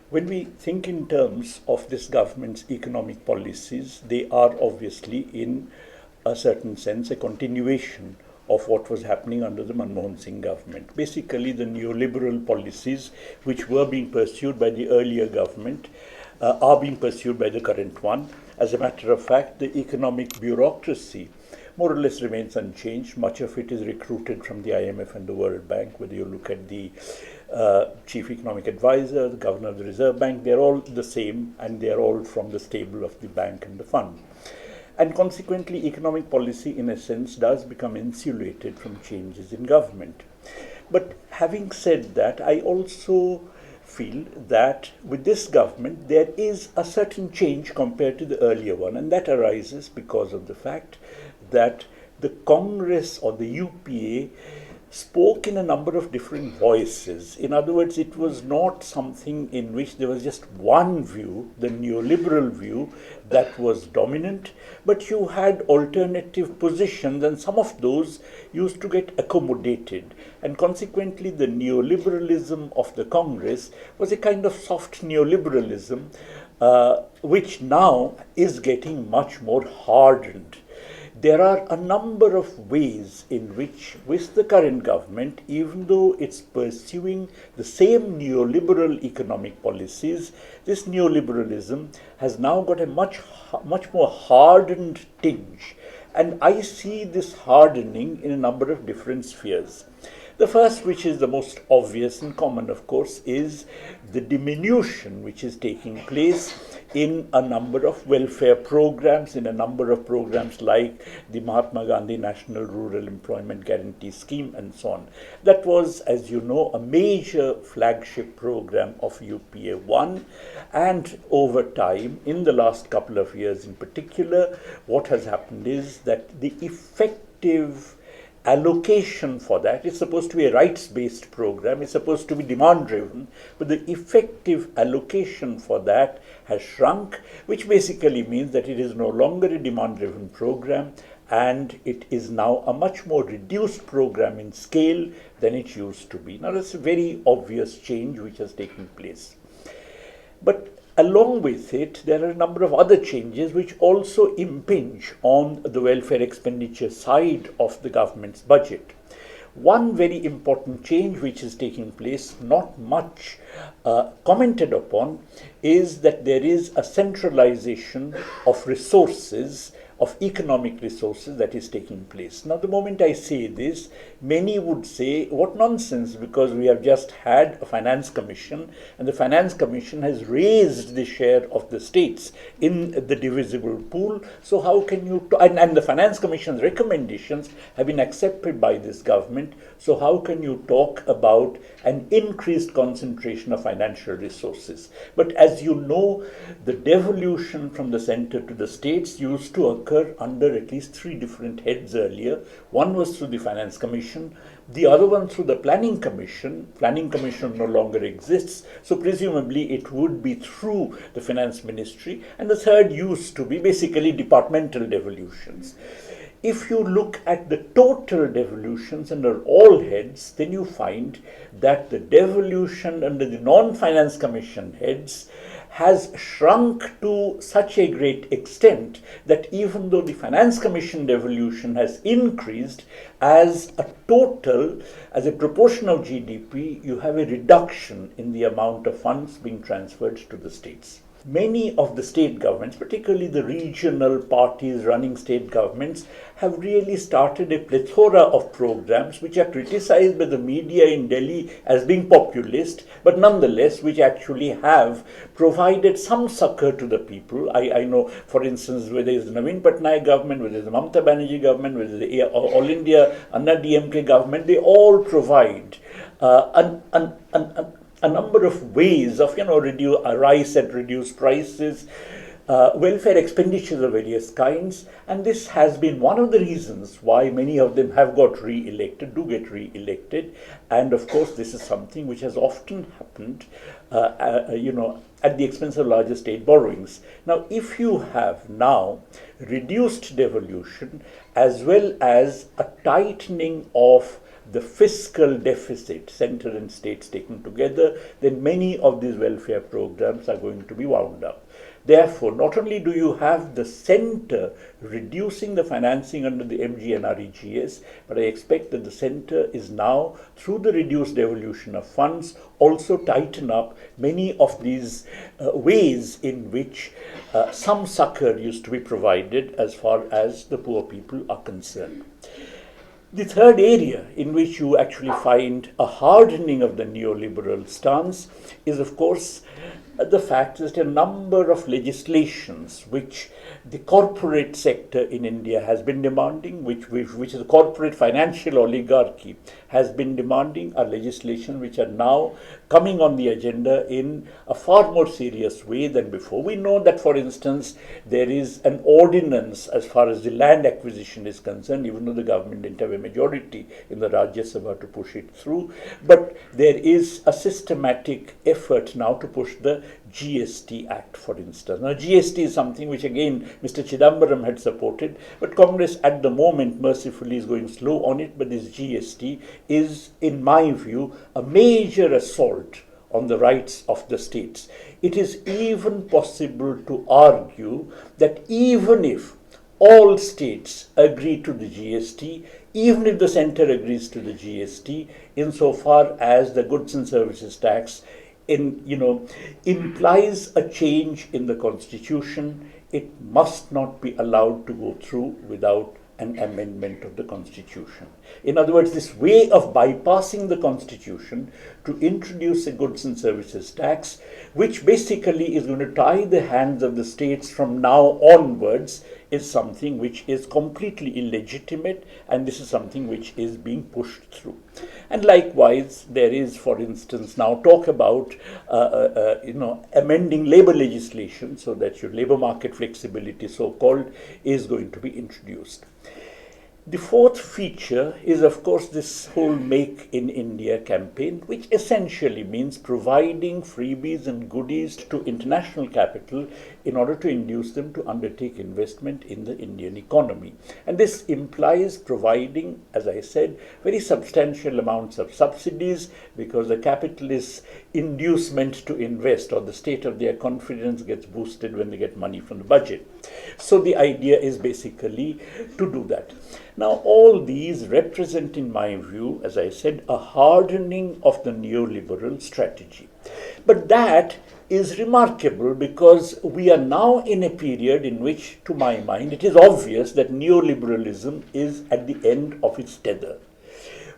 When we think in terms of this government's economic policies, they are obviously, in a certain sense, a continuation of what was happening under the Manmohan Singh government. Basically, the neoliberal policies which were being pursued by the earlier government are being pursued by the current one. As a matter of fact, the economic bureaucracy more or less remains unchanged. Much of it is recruited from the IMF and the World Bank. Whether you look at the chief economic advisor, the governor of the Reserve Bank, they're all the same, and they're all from the stable of the bank and the fund. And consequently, economic policy, in a sense, does become insulated from changes in government. But having said that, I also feel that with this government, there is a certain change compared to the earlier one, and that arises because of the fact that the Congress or the UPA spoke in a number of different voices. In other words, it was not something in which there was just one view, the neoliberal view, that was dominant, but you had alternative positions, and some of those used to get accommodated. And consequently, the neoliberalism of the Congress was a kind of soft neoliberalism, which now is getting much more hardened. There are a number of ways in which, with the current government, even though it's pursuing the same neoliberal economic policies, this neoliberalism has now got a much more hardened tinge. And I see this hardening in a number of different spheres. The first, which is the most obvious and common, of course, is the diminution which is taking place in a number of welfare programs, in a number of programs like the Mahatma Gandhi National Rural Employment Guarantee Scheme and so on. That was, as you know, a major flagship program of UPA 1, and over time, in the last couple of years in particular, what has happened is that the effective allocation for that is supposed to be a rights-based program, it's supposed to be demand-driven, but the effective allocation for that has shrunk, which basically means that it is no longer a demand-driven program, and it is now a much more reduced program in scale than it used to be. Now, that's a very obvious change which has taken place. But along with it, there are a number of other changes which also impinge on the welfare expenditure side of the government's budget. One very important change which is taking place, not much commented upon, is that there is a centralization of resources, of economic resources, that is taking place. Now, the moment I say this, many would say, what nonsense, because we have just had a finance commission, and the finance commission has raised the share of the states in the divisible pool. So how can you, and the finance commission's recommendations have been accepted by this government, so how can you talk about an increased concentration of financial resources? But as you know, the devolution from the center to the states used to occur under at least three different heads earlier. One was through the Finance Commission, the other one through the Planning Commission. Planning Commission no longer exists, so presumably it would be through the Finance Ministry, and the third used to be basically departmental devolutions. If you look at the total devolutions under all heads, then you find that the devolution under the non-finance commission heads has shrunk to such a great extent that even though the finance commission devolution has increased, as a total, as a proportion of GDP, you have a reduction in the amount of funds being transferred to the states. Many of the state governments, particularly the regional parties running state governments, have really started a plethora of programs which are criticized by the media in Delhi as being populist, but nonetheless which actually have provided some succor to the people. I know, for instance, whether it's the Naveen Patnaik government, whether it's the Mamata Banerjee government, whether it's the All India Anna DMK government, they all provide a number of ways of, rice at reduced prices, welfare expenditures of various kinds, and this has been one of the reasons why many of them have got do get re-elected, and of course this is something which has often happened, at the expense of larger state borrowings. Now, if you have now reduced devolution as well as a tightening of the fiscal deficit, center and states taken together, then many of these welfare programs are going to be wound up. Therefore, not only do you have the center reducing the financing under the MGNREGS, but I expect that the center is now, through the reduced devolution of funds, also tighten up many of these ways in which some succor used to be provided as far as the poor people are concerned. The third area in which you actually find a hardening of the neoliberal stance is, of course, the fact that a number of legislations which the corporate sector in India has been demanding, which is the corporate financial oligarchy has been demanding, are legislation which are now coming on the agenda in a far more serious way than before. We know that, for instance, there is an ordinance as far as the land acquisition is concerned, even though the government didn't have a majority in the Rajya Sabha to push it through, but there is a systematic effort now to push the GST Act, for instance. Now, GST is something which, again, Mr. Chidambaram had supported, but Congress at the moment, mercifully, is going slow on it. But this GST is, in my view, a major assault on the rights of the states. It is even possible to argue that even if all states agree to the GST, even if the center agrees to the GST, insofar as the goods and services tax implies a change in the constitution, it must not be allowed to go through without an amendment of the constitution. In other words, this way of bypassing the constitution to introduce a goods and services tax, which basically is going to tie the hands of the states from now onwards, is something which is completely illegitimate, and this is something which is being pushed through. And likewise, there is, for instance, now talk about amending labor legislation so that your labor market flexibility, so-called, is going to be introduced. The fourth feature is, of course, this whole Make in India campaign, which essentially means providing freebies and goodies to international capital in order to induce them to undertake investment in the Indian economy. And this implies providing, as I said, very substantial amounts of subsidies, because the capitalist inducement to invest, or the state of their confidence, gets boosted when they get money from the budget. So the idea is basically to do that. Now, all these represent, in my view, as I said, a hardening of the neoliberal strategy. But that is remarkable because we are now in a period in which, to my mind, it is obvious that neoliberalism is at the end of its tether.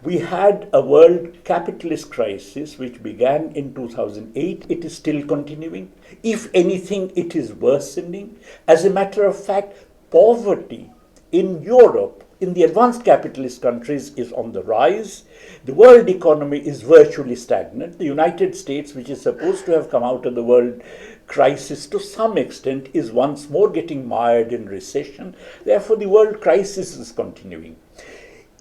We had a world capitalist crisis which began in 2008. It is still continuing. If anything, it is worsening. As a matter of fact, poverty in Europe, in the advanced capitalist countries, is on the rise. The world economy is virtually stagnant. The United States, which is supposed to have come out of the world crisis to some extent, is once more getting mired in recession. Therefore, the world crisis is continuing.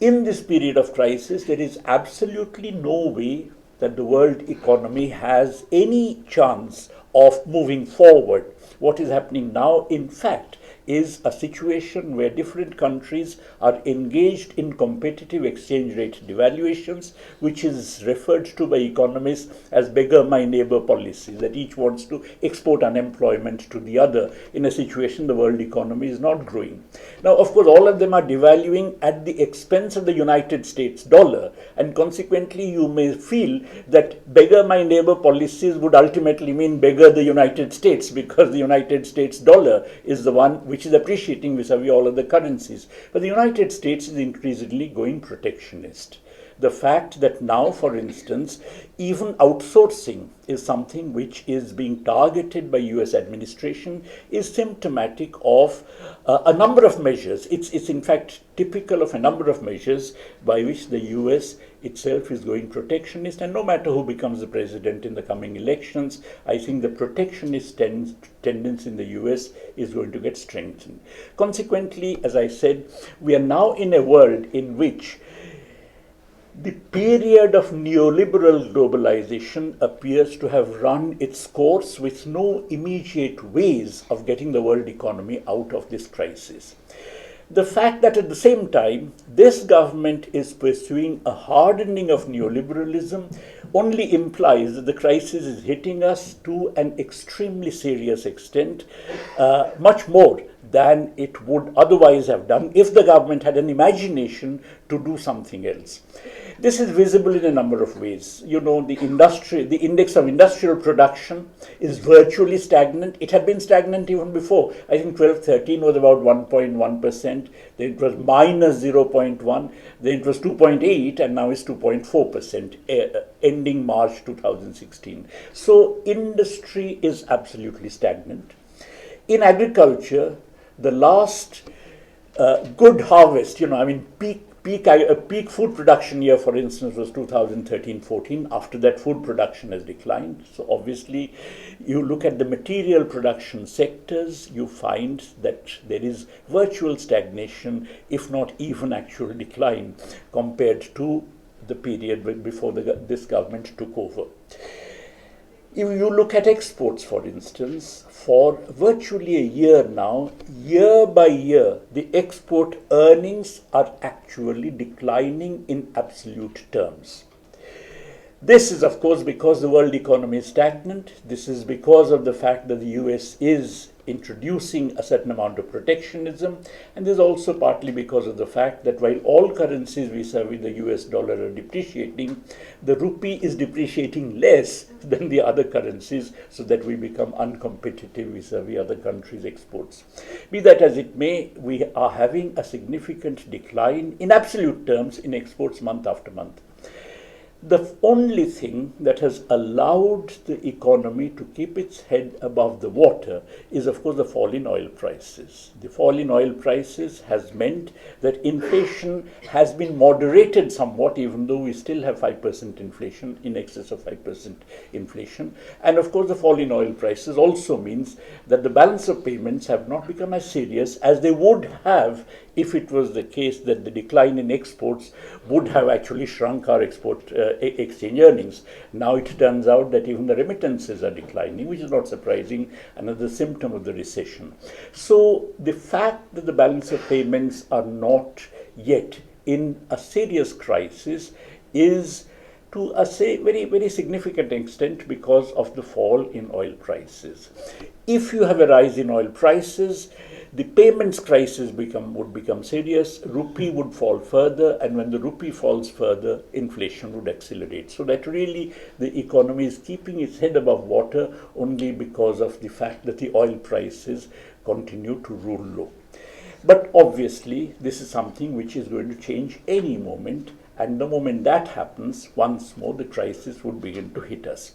In this period of crisis, there is absolutely no way that the world economy has any chance of moving forward. What is happening now, in fact, is a situation where different countries are engaged in competitive exchange rate devaluations, which is referred to by economists as beggar my neighbor policy, that each wants to export unemployment to the other in a situation the world economy is not growing. Now, of course, all of them are devaluing at the expense of the United States dollar, and consequently you may feel that beggar my neighbor policies would ultimately mean beggar the United States, because the United States dollar is the one which is appreciating vis-a-vis all other currencies. But the United States is increasingly going protectionist. The fact that now, for instance, even outsourcing is something which is being targeted by US administration is symptomatic of a number of measures. It's in fact typical of a number of measures by which the US itself is going protectionist, and no matter who becomes the president in the coming elections, I think the protectionist tendency in the US is going to get strengthened. Consequently, as I said, we are now in a world in which the period of neoliberal globalization appears to have run its course with no immediate ways of getting the world economy out of this crisis. The fact that at the same time, this government is pursuing a hardening of neoliberalism only implies that the crisis is hitting us to an extremely serious extent, much more than it would otherwise have done if the government had an imagination to do something else. This is visible in a number of ways. You know, the index of industrial production is virtually stagnant. It had been stagnant even before. I think 12-13 was about 1.1%. Then it was minus 0.1. Then it was 2.8, and now it's 2.4%, ending March 2016. So industry is absolutely stagnant. In agriculture, the last good harvest, peak food production year, for instance, was 2013-14. After that, food production has declined. So obviously, you look at the material production sectors, you find that there is virtual stagnation, if not even actual decline, compared to the period before this government took over. If you look at exports, for instance, for virtually a year now, year by year, the export earnings are actually declining in absolute terms. This is, of course, because the world economy is stagnant. This is because of the fact that the US is introducing a certain amount of protectionism. And this is also partly because of the fact that while all currencies vis-a-vis the US dollar are depreciating, the rupee is depreciating less than the other currencies, so that we become uncompetitive vis-a-vis other countries' exports. Be that as it may, we are having a significant decline in absolute terms in exports month after month. The only thing that has allowed the economy to keep its head above the water is, of course, the fall in oil prices. The fall in oil prices has meant that inflation has been moderated somewhat, even though we still have 5% inflation, in excess of 5% inflation. And of course, the fall in oil prices also means that the balance of payments have not become as serious as they would have if it was the case that the decline in exports would have actually shrunk our export exchange earnings. Now it turns out that even the remittances are declining, which is not surprising, another symptom of the recession. So the fact that the balance of payments are not yet in a serious crisis is to a very significant extent because of the fall in oil prices. If you have a rise in oil prices, the payments crisis would become serious, rupee would fall further, and when the rupee falls further, inflation would accelerate. So that really the economy is keeping its head above water only because of the fact that the oil prices continue to rule low. But obviously, this is something which is going to change any moment, and the moment that happens, once more the crisis would begin to hit us.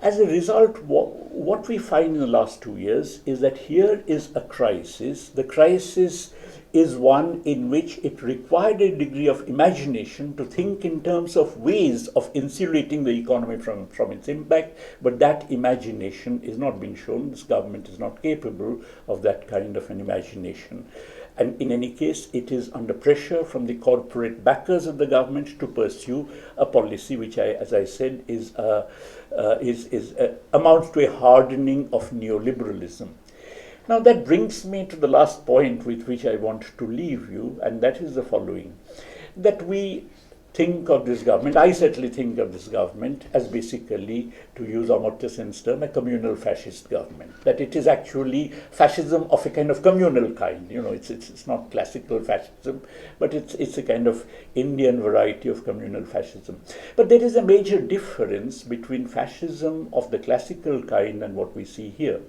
As a result, what we find in the last 2 years is that here is a crisis. The crisis is one in which it required a degree of imagination to think in terms of ways of insulating the economy from its impact, but that imagination is not being shown. This government is not capable of that kind of an imagination. And in any case, it is under pressure from the corporate backers of the government to pursue a policy which, as I said, amounts to a hardening of neoliberalism. Now that brings me to the last point with which I want to leave you, and that is the following: that we think of this government, I certainly think of this government as basically, to use Amartya Sen's term, a communal fascist government. That it is actually fascism of a kind of communal kind. You know, it's not classical fascism, but it's a kind of Indian variety of communal fascism. But there is a major difference between fascism of the classical kind and what we see here.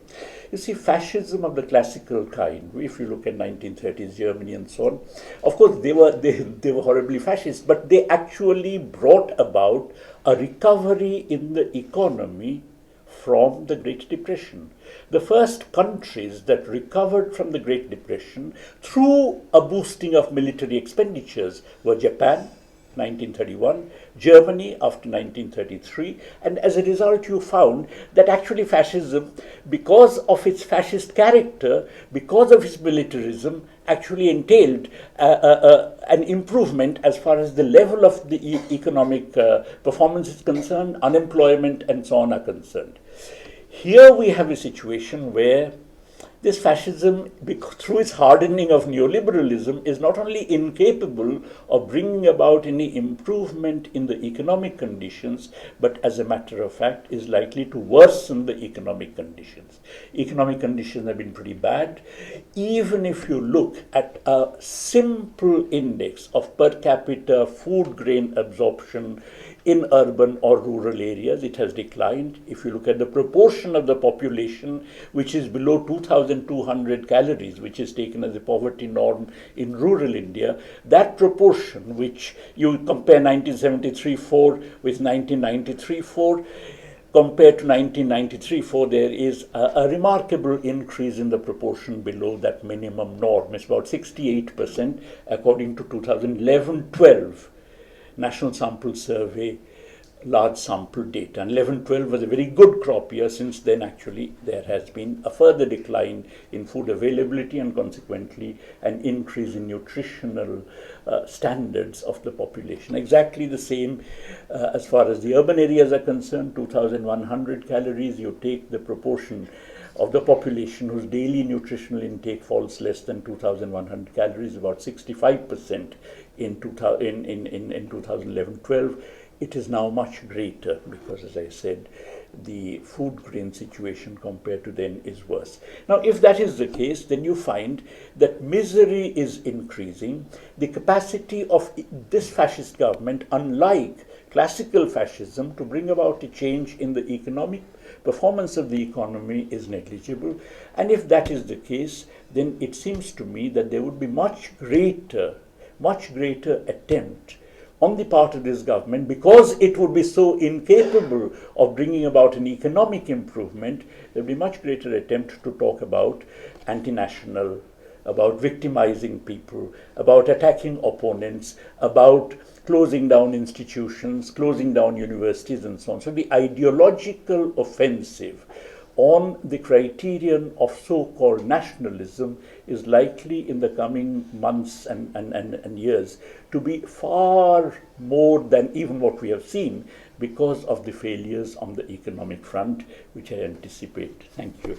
You see, fascism of the classical kind, if you look at 1930s Germany and so on, of course they were horribly fascist, but they actually brought about a recovery in the economy from the Great Depression. The first countries that recovered from the Great Depression through a boosting of military expenditures were Japan, 1931, Germany after 1933, and as a result you found that actually fascism, because of its fascist character, because of its militarism, actually entailed an improvement as far as the level of the economic performance is concerned, unemployment and so on are concerned. Here we have a situation where this fascism, through its hardening of neoliberalism, is not only incapable of bringing about any improvement in the economic conditions, but as a matter of fact is likely to worsen the economic conditions. Economic conditions have been pretty bad. Even if you look at a simple index of per capita food grain absorption in urban or rural areas, it has declined. If you look at the proportion of the population which is below 2,200 calories, which is taken as a poverty norm in rural India, that proportion, which you compare 1973-4 with 1993-4, compared to 1993-4, there is a remarkable increase in the proportion below that minimum norm. It's about 68% according to 2011-12 National Sample Survey large sample data. And 11-12 was a very good crop year. Since then, actually, there has been a further decline in food availability and consequently an increase in nutritional standards of the population. Exactly the same as far as the urban areas are concerned. 2,100 calories, you take the proportion of the population whose daily nutritional intake falls less than 2,100 calories, about 65% in 2011-12. It is now much greater because, as I said, the food grain situation compared to then is worse. Now, if that is the case, then you find that misery is increasing. The capacity of this fascist government, unlike classical fascism, to bring about a change in the economic performance of the economy is negligible. And if that is the case, then it seems to me that there would be much greater attempt on the part of this government, because it would be so incapable of bringing about an economic improvement. There would be much greater attempt to talk about anti-national, about victimizing people, about attacking opponents, about closing down institutions, closing down universities, and so on. So the ideological offensive on the criterion of so-called nationalism is likely in the coming months and years to be far more than even what we have seen, because of the failures on the economic front, which I anticipate. Thank you.